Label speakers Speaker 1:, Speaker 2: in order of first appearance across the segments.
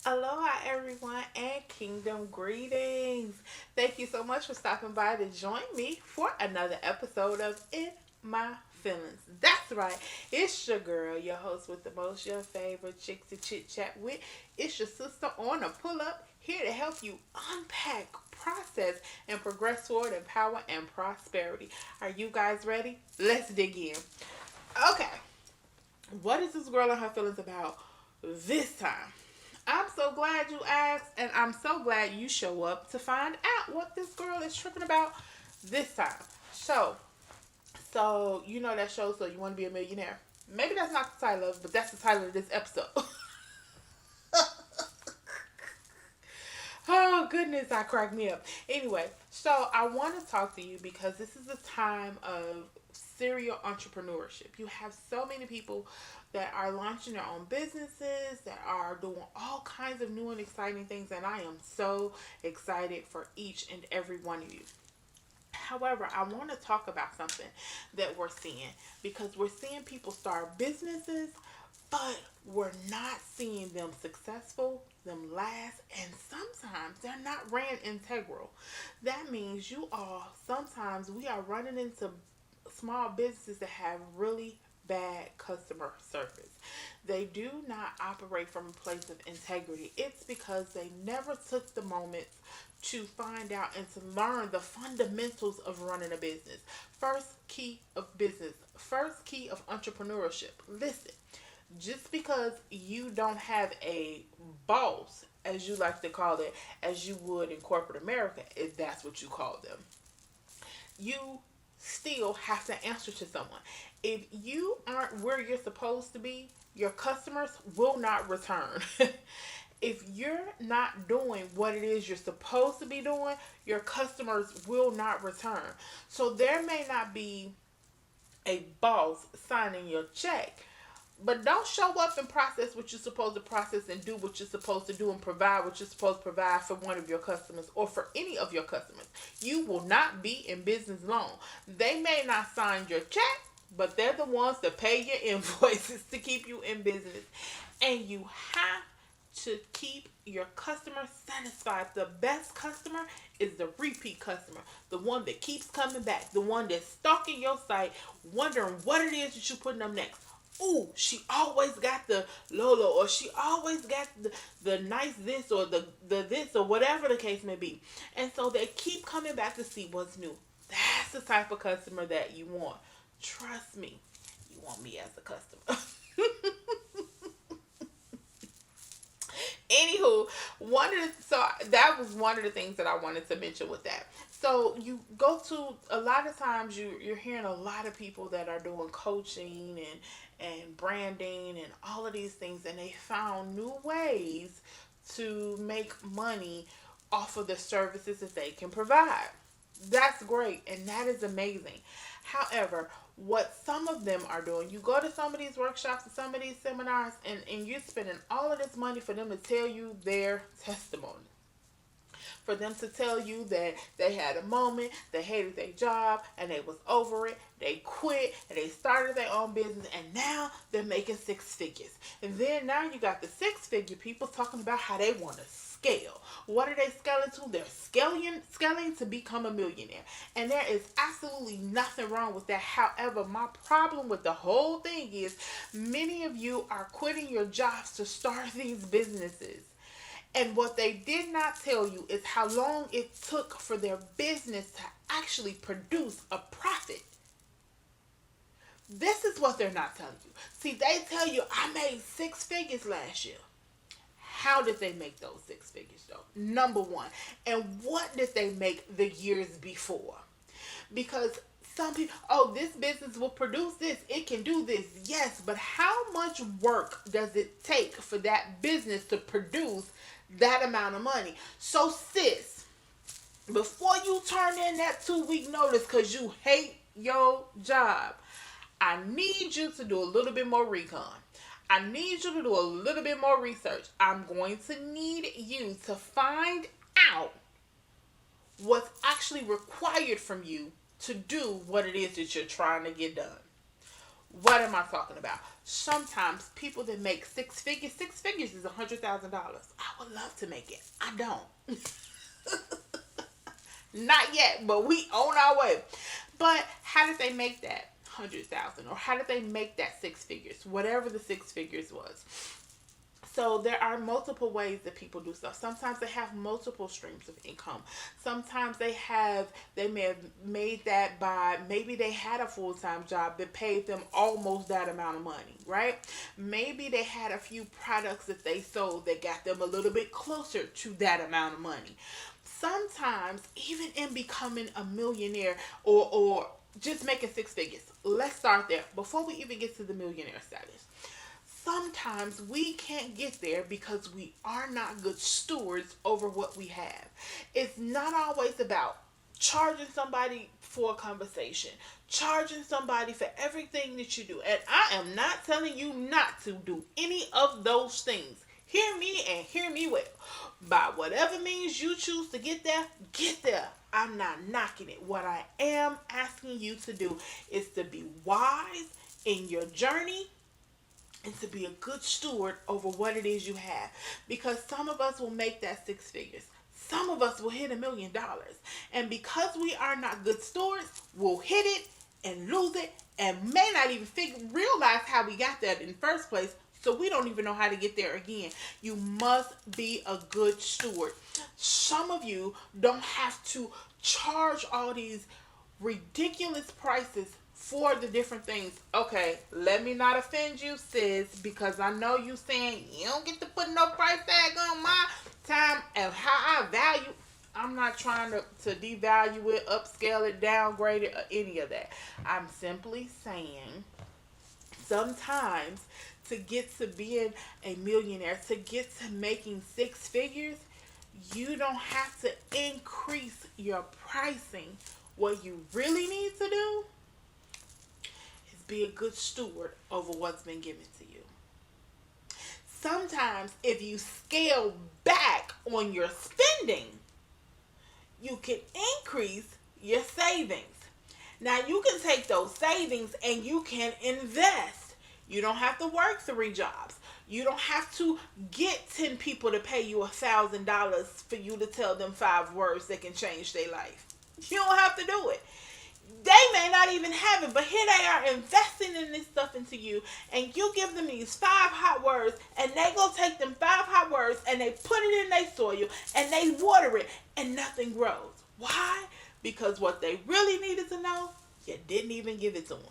Speaker 1: Aloha, everyone, and kingdom greetings. Thank you so much for stopping by to join me for another episode of In My Feelings. That's right, it's your girl, your host with the most, your favorite chick to chit chat with. It's your sister on a pull up, here to help you unpack, process, and progress toward in power and prosperity. Are you guys ready? Let's dig in. Okay, what is this girl and her feelings about this time? I'm so glad you asked, and I'm so glad you show up to find out what this girl is tripping about this time. So, so you know that show, So You Want to Be a Millionaire? Maybe that's not the title of it, but that's the title of this episode. Oh goodness, that cracked me up. Anyway, so I want to talk to you because this is a time of serial entrepreneurship. You have so many people that are launching their own businesses, that are doing all kinds of new and exciting things, and I am so excited for each and every one of you. However, I want to talk about something that we're seeing because we're seeing people start businesses, but we're not seeing them successful, them last, and sometimes they're not ran integral. That means you all, sometimes we are running into small businesses that have really bad customer service. They do not operate from a place of integrity. It's because they never took the moments to find out and to learn the fundamentals of running a business. First key of business, first key of entrepreneurship. Listen, just because you don't have a boss, as you like to call it, as you would in corporate America, if that's what you call them, you still have to answer to someone. If you aren't where you're supposed to be, your customers will not return. If you're not doing what it is you're supposed to be doing, your customers will not return. So there may not be a boss signing your check, but don't show up and process what you're supposed to process and do what you're supposed to do and provide what you're supposed to provide for one of your customers or for any of your customers. You will not be in business long. They may not sign your check, but they're the ones that pay your invoices to keep you in business. And you have to keep your customer satisfied. The best customer is the repeat customer, the one that keeps coming back, the one that's stalking your site, wondering what it is that you're putting up next. Ooh, she always got the Lolo, or she always got the nice this or the this or whatever the case may be. And so they keep coming back to see what's new. That's the type of customer that you want. Trust me, you want me as a customer. Anywho, so that was one of the things that I wanted to mention with that. So you go to a lot of times you're hearing a lot of people that are doing coaching and branding and all of these things, and they found new ways to make money off of the services that they can provide. That's great, and that is amazing. However, what some of them are doing, you go to some of these workshops and some of these seminars, and you're spending all of this money for them to tell you their testimony, for them to tell you that they had a moment, they hated their job, and they was over it, they quit, and they started their own business, and now they're making six figures. And then now you got the six figure people talking about how they want to scale. What are they scaling to? They're scaling to become a millionaire. And there is absolutely nothing wrong with that. However, my problem with the whole thing is many of you are quitting your jobs to start these businesses. And what they did not tell you is how long it took for their business to actually produce a profit. This is what they're not telling you. See, they tell you, I made six figures last year. How did they make those six figures though? Number one. And what did they make the years before? Because some people, oh, this business will produce this, it can do this. Yes, but how much work does it take for that business to produce that amount of money? So, sis, before you turn in that 2 week notice because you hate your job, I need you to do a little bit more recon. I need you to do a little bit more research. I'm going to need you to find out what's actually required from you to do what it is that you're trying to get done. What am I talking about? Sometimes people that make six figures is $100,000. I would love to make it. I don't. Not yet, but we on our way. But how did they make that 100,000, or how did they make that six figures? Whatever the six figures was. So there are multiple ways that people do stuff. Sometimes they have multiple streams of income. Sometimes they may have made that by, maybe they had a full-time job that paid them almost that amount of money, right? Maybe they had a few products that they sold that got them a little bit closer to that amount of money. Sometimes even in becoming a millionaire, or just making six figures. Let's start there before we even get to the millionaire status. Sometimes we can't get there because we are not good stewards over what we have. It's not always about charging somebody for a conversation, charging somebody for everything that you do. And I am not telling you not to do any of those things. Hear me and hear me well. By whatever means you choose to get there, get there. I'm not knocking it. What I am asking you to do is to be wise in your journey and to be a good steward over what it is you have. Because some of us will make that six figures. Some of us will hit $1 million. And because we are not good stewards, we'll hit it and lose it and may not even realize how we got there in the first place. So we don't even know how to get there again. You must be a good steward. Some of you don't have to charge all these ridiculous prices for the different things. Okay, let me not offend you, sis, because I know you saying you don't get to put no price tag on my time and how I value. I'm not trying to devalue it, upscale it, downgrade it, or any of that. I'm simply saying sometimes to get to being a millionaire, to get to making six figures, you don't have to increase your pricing. What you really need to do is be a good steward over what's been given to you. Sometimes if you scale back on your spending, you can increase your savings. Now you can take those savings and you can invest. You don't have to work 3 jobs. You don't have to get 10 people to pay you $1,000 for you to tell them 5 words that can change their life. You don't have to do it. They may not even have it, but here they are investing in this stuff into you, and you give them these 5 hot words, and they go take them 5 hot words and they put it in their soil and they water it and nothing grows. Why? Because what they really needed to know, you didn't even give it to them.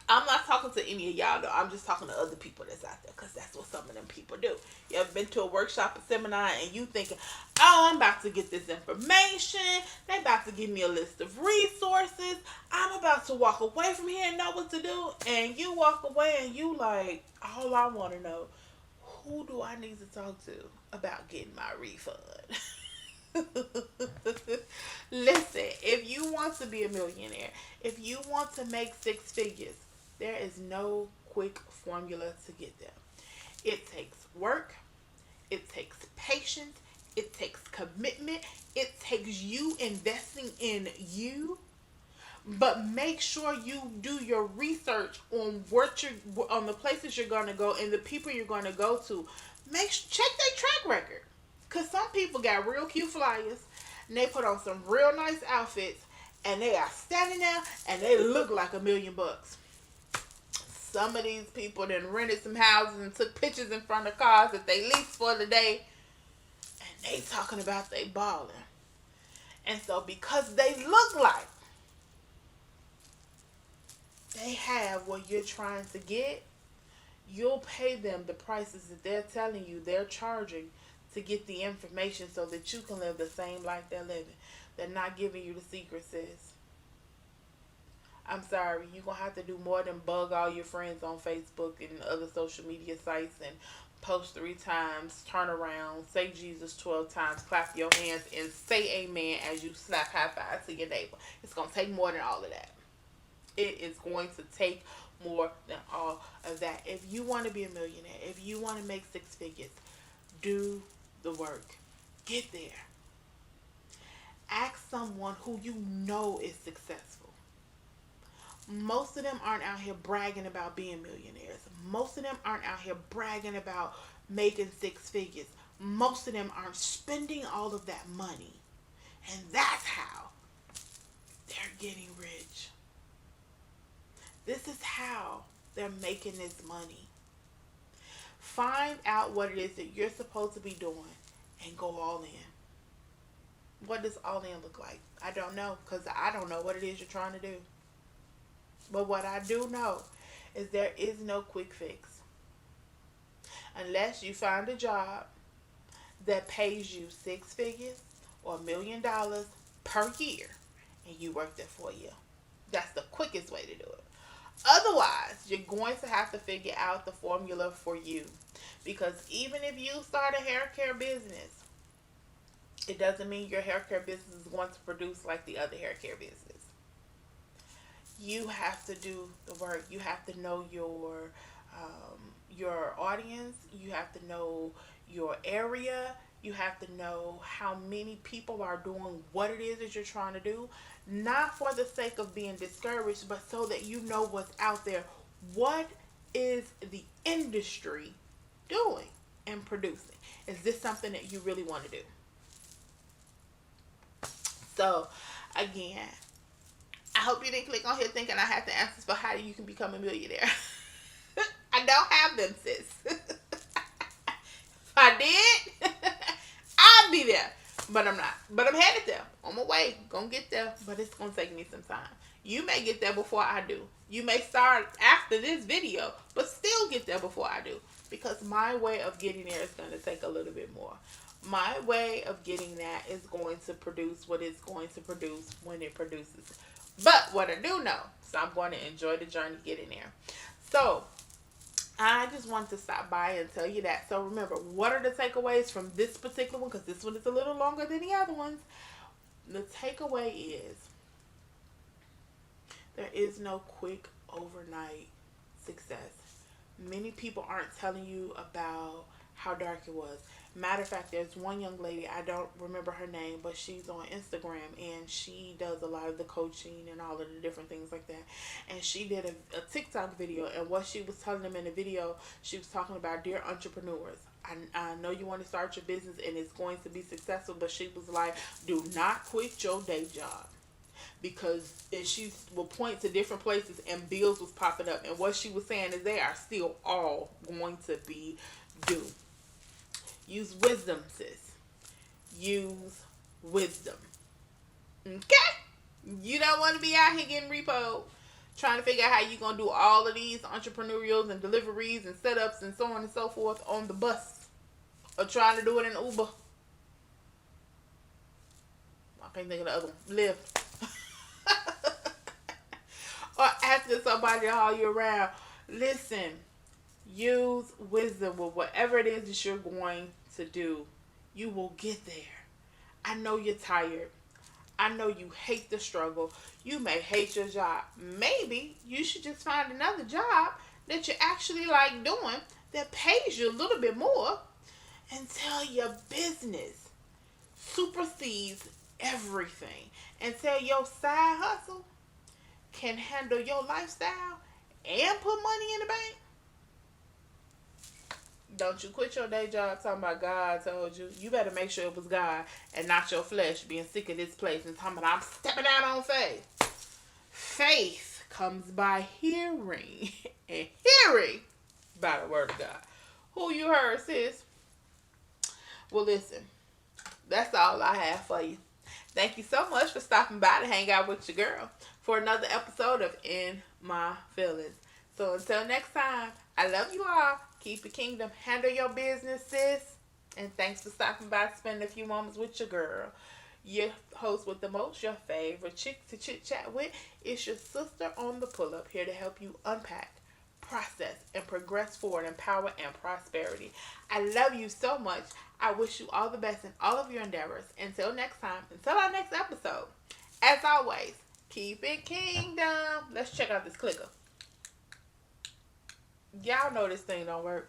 Speaker 1: I'm not talking to any of y'all though. I'm just talking to other people that's out there, because that's what some of them people do. You ever been to a workshop, a seminar, and you thinking, oh, I'm about to get this information. They about to give me a list of resources. I'm about to walk away from here and know what to do. And you walk away and you like, all I want to know, who do I need to talk to about getting my refund? Listen, if you want to be a millionaire, if you want to make 6 figures, there is no quick formula to get there. It takes work, it takes patience, it takes commitment, it takes you investing in you. But make sure you do your research on on the places you're gonna go and the people you're gonna go to. Check their track record. Cause some people got real cute flyers and they put on some real nice outfits and they are standing there and they look like $1,000,000. Some of these people then rented some houses and took pictures in front of cars that they leased for the day, and they talking about they balling. And so because they look like they have what you're trying to get, you'll pay them the prices that they're telling you they're charging to get the information so that you can live the same life they're living. They're not giving you the secret, sis. I'm sorry, you're going to have to do more than bug all your friends on Facebook and other social media sites and post 3 times, turn around, say Jesus 12 times, clap your hands, and say amen as you slap high five to your neighbor. It's going to take more than all of that. It is going to take more than all of that. If you want to be a millionaire, if you want to make 6 figures, do the work. Get there. Ask someone who you know is successful. Most of them aren't out here bragging about being millionaires. Most of them aren't out here bragging about making six figures. Most of them aren't spending all of that money. And that's how they're getting rich. This is how they're making this money. Find out what it is that you're supposed to be doing and go all in. What does all in look like? I don't know, because I don't know what it is you're trying to do. But what I do know is there is no quick fix. Unless you find a job that pays you six figures or $1 million per year and you work there for a year. That's the quickest way to do it. Otherwise, you're going to have to figure out the formula for you. Because even if you start a hair care business, it doesn't mean your hair care business is going to produce like the other hair care business. You have to do the work. You have to know your audience. You have to know your area. You have to know how many people are doing what it is that you're trying to do. Not for the sake of being discouraged, but so that you know what's out there. What is the industry doing and producing? Is this something that you really want to do? So, again, I hope you didn't click on here thinking I had the answers for how you can become a millionaire. I don't have them, sis. If I did, I'd be there. But I'm not. But I'm headed there. On my way. Gonna get there. But it's gonna take me some time. You may get there before I do. You may start after this video, but still get there before I do. Because my way of getting there is gonna take a little bit more. My way of getting that is going to produce what it's going to produce when it produces. But what I do know, so I'm going to enjoy the journey getting there. So, I just wanted to stop by and tell you that. So remember, what are the takeaways from this particular one? Because this one is a little longer than the other ones. The takeaway is there is no quick overnight success. Many people aren't telling you about how dark it was. Matter of fact, there's one young lady, I don't remember her name, but she's on Instagram and she does a lot of the coaching and all of the different things like that. And she did a TikTok video, and what she was telling them in the video, she was talking about, dear entrepreneurs, I know you want to start your business and it's going to be successful, but she was like, do not quit your day job. Because she will point to different places and bills was popping up. And what she was saying is they are still all going to be due. Use wisdom, sis. Use wisdom. Okay? You don't want to be out here getting repoed, trying to figure out how you're going to do all of these entrepreneurials and deliveries and setups and so on and so forth on the bus. Or trying to do it in Uber. I can't think of the other one. Lyft. Or asking somebody to haul you around. Listen. Use wisdom with whatever it is that you're going to do. You will get there. I know you're tired. I know you hate the struggle. You may hate your job. Maybe you should just find another job that you actually like doing that pays you a little bit more until your business supersedes everything. Until your side hustle can handle your lifestyle and put money in the bank. Don't you quit your day job talking about God told you. You better make sure it was God and not your flesh being sick of this place and talking about I'm stepping out on faith. Faith comes by hearing and hearing by the word of God. Who you heard, sis? Well, listen. That's all I have for you. Thank you so much for stopping by to hang out with your girl for another episode of In My Feelings. So until next time, I love you all. Keep your kingdom. Handle your business, sis. And thanks for stopping by to spend a few moments with your girl. Your host with the most, your favorite chick to chit chat with, is your sister on the pull up, here to help you unpack, process, and progress forward in power and prosperity. I love you so much. I wish you all the best in all of your endeavors. Until next time, until our next episode, as always, keep it kingdom. Let's check out this clicker. Y'all know this thing don't work.